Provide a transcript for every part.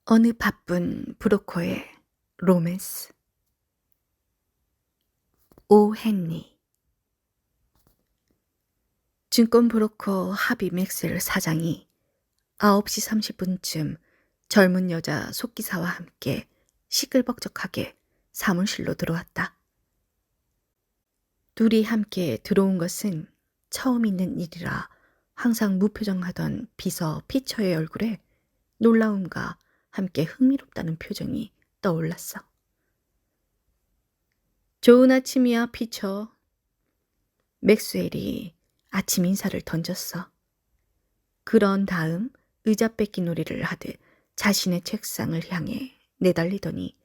어느 바쁜 브로커의 로맨스. 오 헨리. 증권 브로커 하비 맥스웰 사장이 9시 30분쯤 젊은 여자 속기사와 함께 시끌벅적하게 사무실로 들어왔다. 둘이 함께 들어온 것은 처음 있는 일이라 항상 무표정하던 비서 피처의 얼굴에 놀라움과 함께 흥미롭다는 표정이 떠올랐어. 좋은 아침이야, 피처. 맥스웰이 아침 인사를 던졌어. 그런 다음 의자 뺏기 놀이를 하듯 자신의 책상을 향해 내달리더니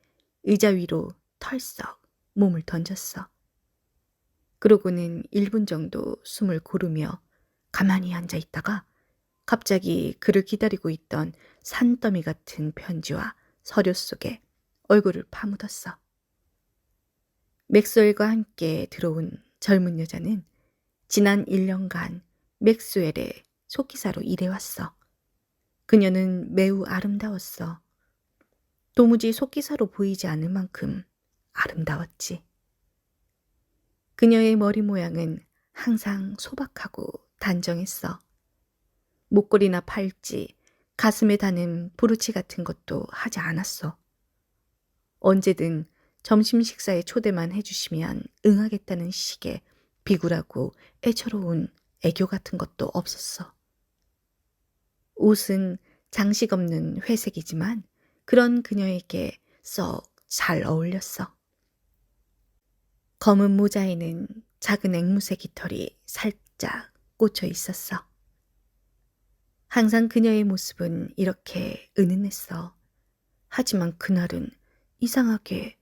의자 위로 털썩 몸을 던졌어. 그러고는 1분 정도 숨을 고르며 가만히 앉아 있다가 갑자기 그를 기다리고 있던 산더미 같은 편지와 서류 속에 얼굴을 파묻었어. 맥스웰과 함께 들어온 젊은 여자는 지난 1년간 맥스웰의 속기사로 일해왔어. 그녀는 매우 아름다웠어. 도무지 속기사로 보이지 않을 만큼 아름다웠지. 그녀의 머리 모양은 항상 소박하고 단정했어. 목걸이나 팔찌, 가슴에 다는 브로치 같은 것도 하지 않았어. 언제든 점심 식사에 초대만 해주시면 응하겠다는 식의 비굴하고 애처로운 애교 같은 것도 없었어. 옷은 장식 없는 회색이지만 그런 그녀에게 썩 잘 어울렸어. 검은 모자에는 작은 앵무새 깃털이 살짝 꽂혀 있었어. 항상 그녀의 모습은 이렇게 은은했어. 하지만 그날은 이상하게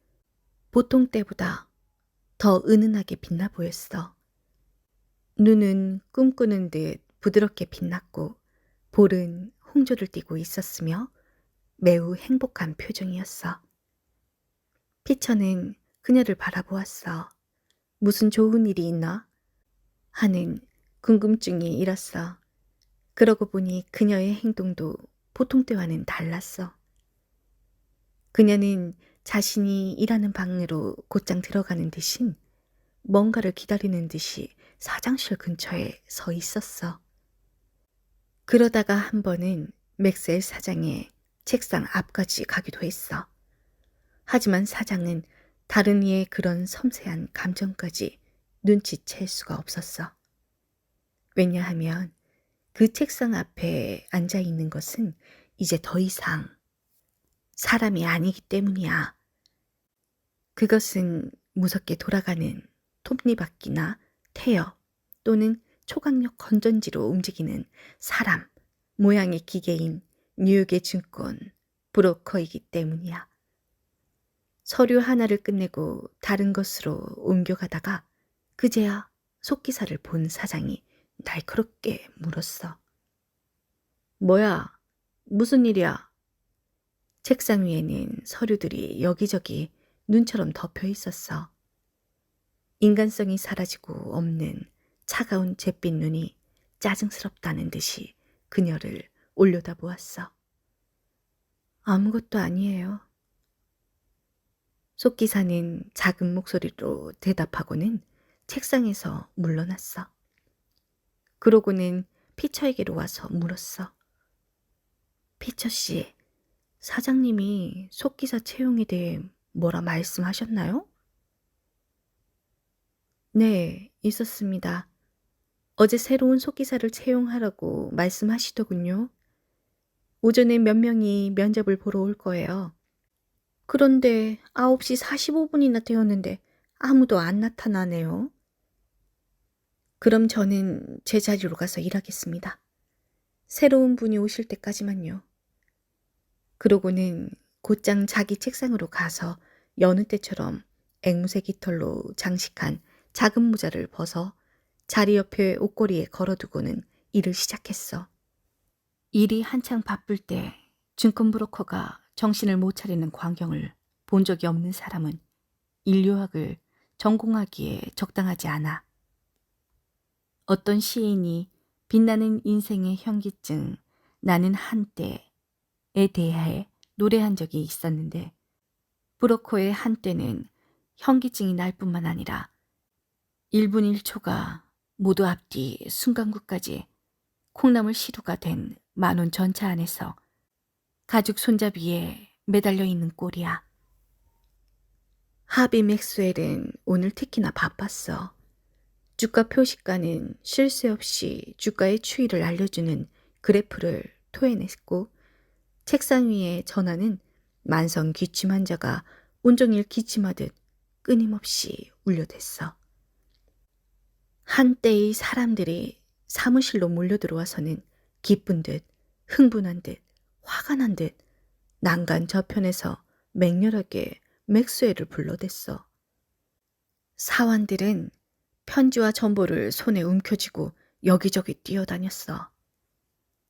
보통 때보다 더 은은하게 빛나 보였어. 눈은 꿈꾸는 듯 부드럽게 빛났고 볼은 홍조를 띠고 있었으며 매우 행복한 표정이었어. 피처는 그녀를 바라보았어. 무슨 좋은 일이 있나? 하는 궁금증이 일었어. 그러고 보니 그녀의 행동도 보통 때와는 달랐어. 그녀는 자신이 일하는 방으로 곧장 들어가는 대신 뭔가를 기다리는 듯이 사장실 근처에 서 있었어. 그러다가 한 번은 맥스웰 사장의 책상 앞까지 가기도 했어. 하지만 사장은 다른 이의 그런 섬세한 감정까지 눈치챌 수가 없었어. 왜냐하면 그 책상 앞에 앉아 있는 것은 이제 더 이상 사람이 아니기 때문이야. 그것은 무섭게 돌아가는 톱니바퀴나 태엽 또는 초강력 건전지로 움직이는 사람 모양의 기계인 뉴욕의 증권 브로커이기 때문이야. 서류 하나를 끝내고 다른 것으로 옮겨가다가 그제야 속기사를 본 사장이 날카롭게 물었어. 뭐야? 무슨 일이야? 책상 위에는 서류들이 여기저기 눈처럼 덮여 있었어. 인간성이 사라지고 없는 차가운 잿빛 눈이 짜증스럽다는 듯이 그녀를 올려다보았어. 아무것도 아니에요. 속기사는 작은 목소리로 대답하고는 책상에서 물러났어. 그러고는 피처에게로 와서 물었어. 피처 씨, 사장님이 속기사 채용에 대해 뭐라 말씀하셨나요? 네, 있었습니다. 어제 새로운 속기사를 채용하라고 말씀하시더군요. 오전에 몇 명이 면접을 보러 올 거예요. 그런데 9시 45분이나 되었는데 아무도 안 나타나네요. 그럼 저는 제 자리로 가서 일하겠습니다. 새로운 분이 오실 때까지만요. 그러고는 곧장 자기 책상으로 가서 여느 때처럼 앵무새 깃털로 장식한 작은 모자를 벗어 자리 옆에 옷걸이에 걸어두고는 일을 시작했어. 일이 한창 바쁠 때 증권 브로커가 정신을 못 차리는 광경을 본 적이 없는 사람은 인류학을 전공하기에 적당하지 않아. 어떤 시인이 빛나는 인생의 현기증, 나는 한때에 대해 노래한 적이 있었는데 브로커의 한때는 현기증이 날 뿐만 아니라 1분 1초가 모두 앞뒤 순간구까지 콩나물 시루가 된 만원 전차 안에서 가죽 손잡이에 매달려 있는 꼴이야. 하비 맥스웰은 오늘 특히나 바빴어. 주가 표시가는 쉴 새 없이 주가의 추이를 알려주는 그래프를 토해냈고 책상 위의 전화는 만성 기침 환자가 온종일 기침하듯 끊임없이 울려댔어. 한때의 사람들이 사무실로 몰려들어와서는 기쁜 듯 흥분한 듯 화가 난 듯 난간 저편에서 맹렬하게 맥스웰을 불러댔어. 사원들은 편지와 전보를 손에 움켜쥐고 여기저기 뛰어다녔어.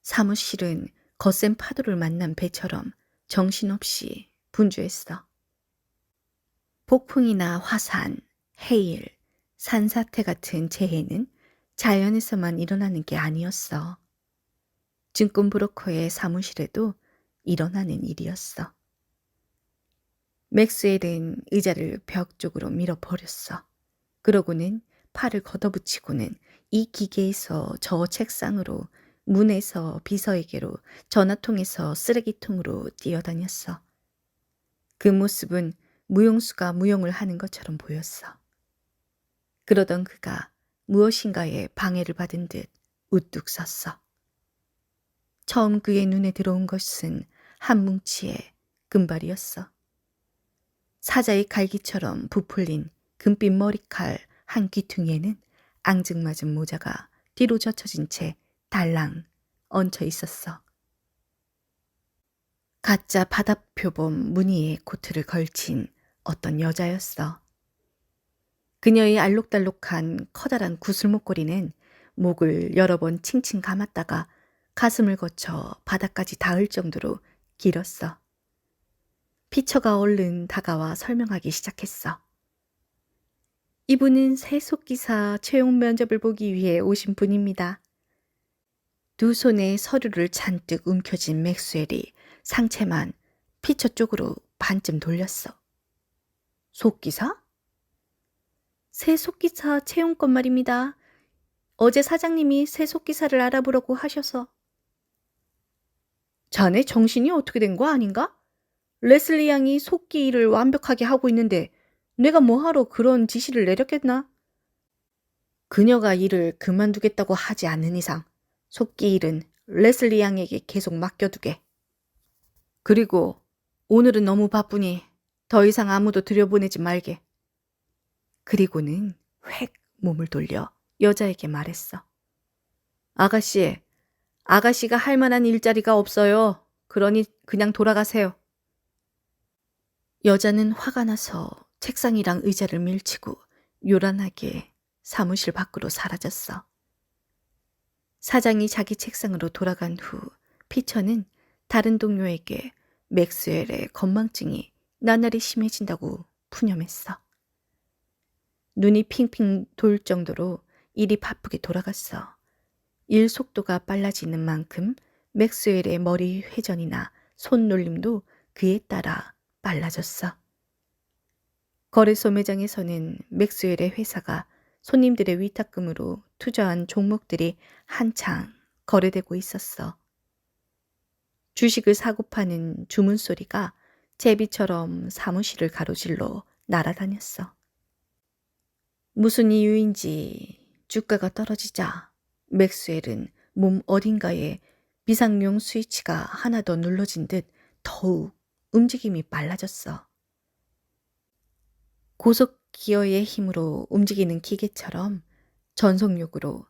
사무실은 거센 파도를 만난 배처럼 정신없이 분주했어. 폭풍이나 화산, 해일, 산사태 같은 재해는 자연에서만 일어나는 게 아니었어. 증권 브로커의 사무실에도 일어나는 일이었어. 맥스웰은 의자를 벽 쪽으로 밀어버렸어. 그러고는 팔을 걷어붙이고는 이 기계에서 저 책상으로, 문에서 비서에게로, 전화통에서 쓰레기통으로 뛰어다녔어. 그 모습은 무용수가 무용을 하는 것처럼 보였어. 그러던 그가 무엇인가에 방해를 받은 듯 우뚝 섰어. 처음 그의 눈에 들어온 것은 한 뭉치의 금발이었어. 사자의 갈기처럼 부풀린 금빛 머리칼 한 귀퉁이에는 앙증맞은 모자가 뒤로 젖혀진 채 달랑 얹혀 있었어. 가짜 바다표범 무늬의 코트를 걸친 어떤 여자였어. 그녀의 알록달록한 커다란 구슬목걸이는 목을 여러 번 칭칭 감았다가 가슴을 거쳐 바닥까지 닿을 정도로 길었어. 피처가 얼른 다가와 설명하기 시작했어. 이분은 세속기사 채용 면접을 보기 위해 오신 분입니다. 두 손에 서류를 잔뜩 움켜쥔 맥스웰이 상체만 피처 쪽으로 반쯤 돌렸어. 속기사? 새 속기사 채용권 말입니다. 어제 사장님이 새 속기사를 알아보라고 하셔서. 자네 정신이 어떻게 된 거 아닌가? 레슬리 양이 속기 일을 완벽하게 하고 있는데 내가 뭐하러 그런 지시를 내렸겠나? 그녀가 일을 그만두겠다고 하지 않는 이상 속기 일은 레슬리 양에게 계속 맡겨두게. 그리고 오늘은 너무 바쁘니 더 이상 아무도 들여보내지 말게. 그리고는 획 몸을 돌려 여자에게 말했어. 아가씨가 할 만한 일자리가 없어요. 그러니 그냥 돌아가세요. 여자는 화가 나서 책상이랑 의자를 밀치고 요란하게 사무실 밖으로 사라졌어. 사장이 자기 책상으로 돌아간 후 피처는 다른 동료에게 맥스웰의 건망증이 나날이 심해진다고 푸념했어. 눈이 핑핑 돌 정도로 일이 바쁘게 돌아갔어. 일 속도가 빨라지는 만큼 맥스웰의 머리 회전이나 손놀림도 그에 따라 빨라졌어. 거래소 매장에서는 맥스웰의 회사가 손님들의 위탁금으로 투자한 종목들이 한창 거래되고 있었어. 주식을 사고 파는 주문 소리가 제비처럼 사무실을 가로질러 날아다녔어. 무슨 이유인지 주가가 떨어지자 맥스웰은 몸 어딘가에 비상용 스위치가 하나 더 눌러진 듯 더욱 움직임이 빨라졌어. 고속 기어의 힘으로 움직이는 기계처럼 전속력으로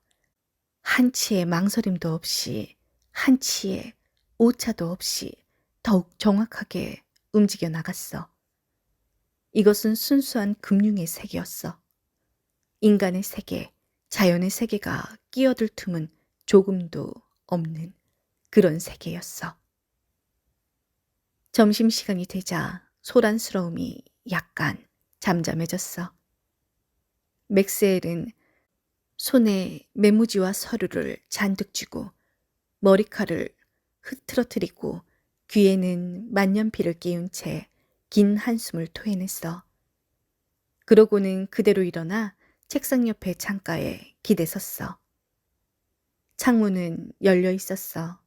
한치의 망설임도 없이 한치의 오차도 없이 더욱 정확하게 움직여 나갔어. 이것은 순수한 금융의 세계였어. 인간의 세계, 자연의 세계가 끼어들 틈은 조금도 없는 그런 세계였어. 점심시간이 되자 소란스러움이 약간 잠잠해졌어. 맥스웰은 손에 메모지와 서류를 잔뜩 쥐고 머리칼을 흐트러뜨리고 귀에는 만년필을 끼운 채 긴 한숨을 토해냈어. 그러고는 그대로 일어나 책상 옆에 창가에 기대섰어. 창문은 열려 있었어.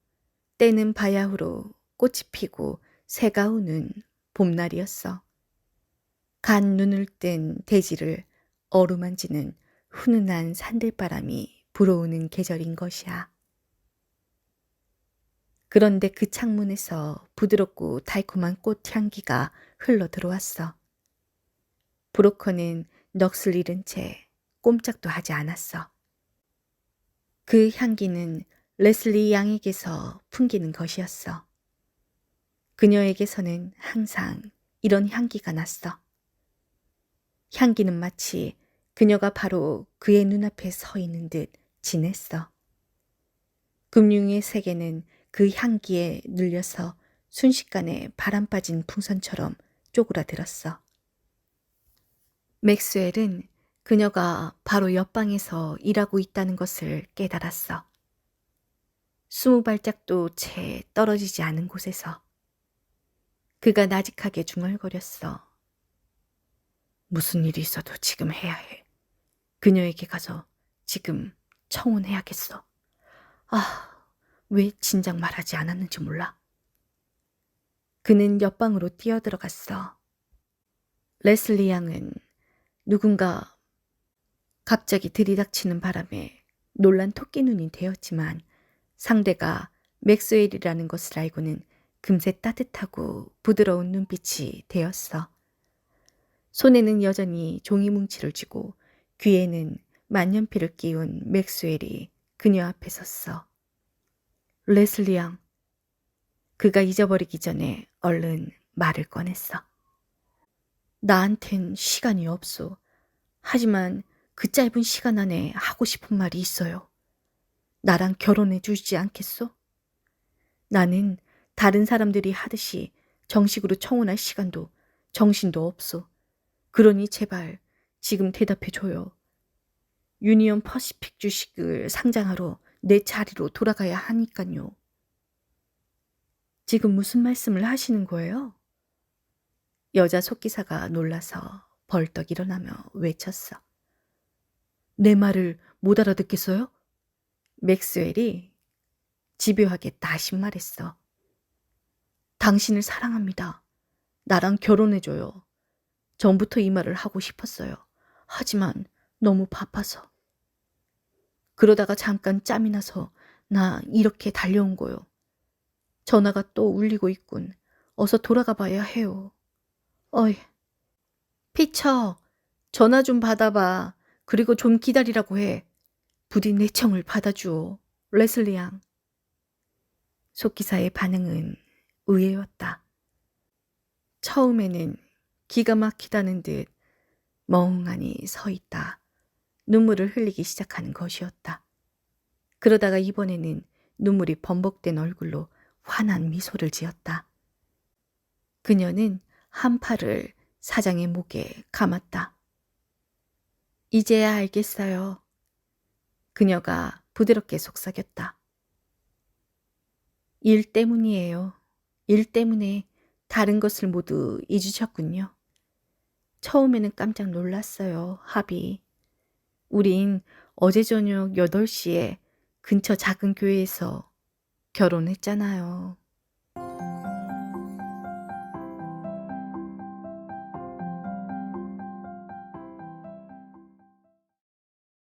때는 바야흐로 꽃이 피고 새가 우는 봄날이었어. 간 눈을 뜬 대지를 어루만지는 훈훈한 산들바람이 불어오는 계절인 것이야. 그런데 그 창문에서 부드럽고 달콤한 꽃향기가 흘러 들어왔어. 브로커는 넋을 잃은 채 꼼짝도 하지 않았어. 그 향기는 레슬리 양에게서 풍기는 것이었어. 그녀에게서는 항상 이런 향기가 났어. 향기는 마치 그녀가 바로 그의 눈앞에 서 있는 듯 진했어. 금융의 세계는 그 향기에 눌려서 순식간에 바람 빠진 풍선처럼 쪼그라들었어. 맥스웰은 그녀가 바로 옆방에서 일하고 있다는 것을 깨달았어. 20발짝도 채 떨어지지 않은 곳에서. 그가 나직하게 중얼거렸어. 무슨 일이 있어도 지금 해야 해. 그녀에게 가서 지금 청혼해야겠어. 아, 왜 진작 말하지 않았는지 몰라. 그는 옆방으로 뛰어들어갔어. 레슬리 양은 누군가 갑자기 들이닥치는 바람에 놀란 토끼 눈이 되었지만 상대가 맥스웰이라는 것을 알고는 금세 따뜻하고 부드러운 눈빛이 되었어. 손에는 여전히 종이 뭉치를 쥐고 귀에는 만년필을 끼운 맥스웰이 그녀 앞에 섰어. 레슬리 양. 그가 잊어버리기 전에 얼른 말을 꺼냈어. 나한텐 시간이 없소. 하지만 그 짧은 시간 안에 하고 싶은 말이 있어요. 나랑 결혼해 주지 않겠소? 나는 다른 사람들이 하듯이 정식으로 청혼할 시간도 정신도 없소. 그러니 제발 지금 대답해 줘요. 유니온 퍼시픽 주식을 상장하러 내 자리로 돌아가야 하니까요. 지금 무슨 말씀을 하시는 거예요? 여자 속기사가 놀라서 벌떡 일어나며 외쳤어. 내 말을 못 알아듣겠어요? 맥스웰이 집요하게 다시 말했어. 당신을 사랑합니다. 나랑 결혼해줘요. 전부터 이 말을 하고 싶었어요. 하지만 너무 바빠서. 그러다가 잠깐 짬이 나서 나 이렇게 달려온 거요. 전화가 또 울리고 있군. 어서 돌아가 봐야 해요. 어이. 피처, 전화 좀 받아봐. 그리고 좀 기다리라고 해. 부디 내 청을 받아주오. 레슬리 양. 속기사의 반응은 의외였다. 처음에는 기가 막히다는 듯 멍하니 서 있다 눈물을 흘리기 시작하는 것이었다. 그러다가 이번에는 눈물이 범벅된 얼굴로 환한 미소를 지었다. 그녀는 한 팔을 사장의 목에 감았다. 이제야 알겠어요. 그녀가 부드럽게 속삭였다. 일 때문이에요. 일 때문에 다른 것을 모두 잊으셨군요. 처음에는 깜짝 놀랐어요, 하비. 우린 어제 저녁 8시에 근처 작은 교회에서 결혼했잖아요.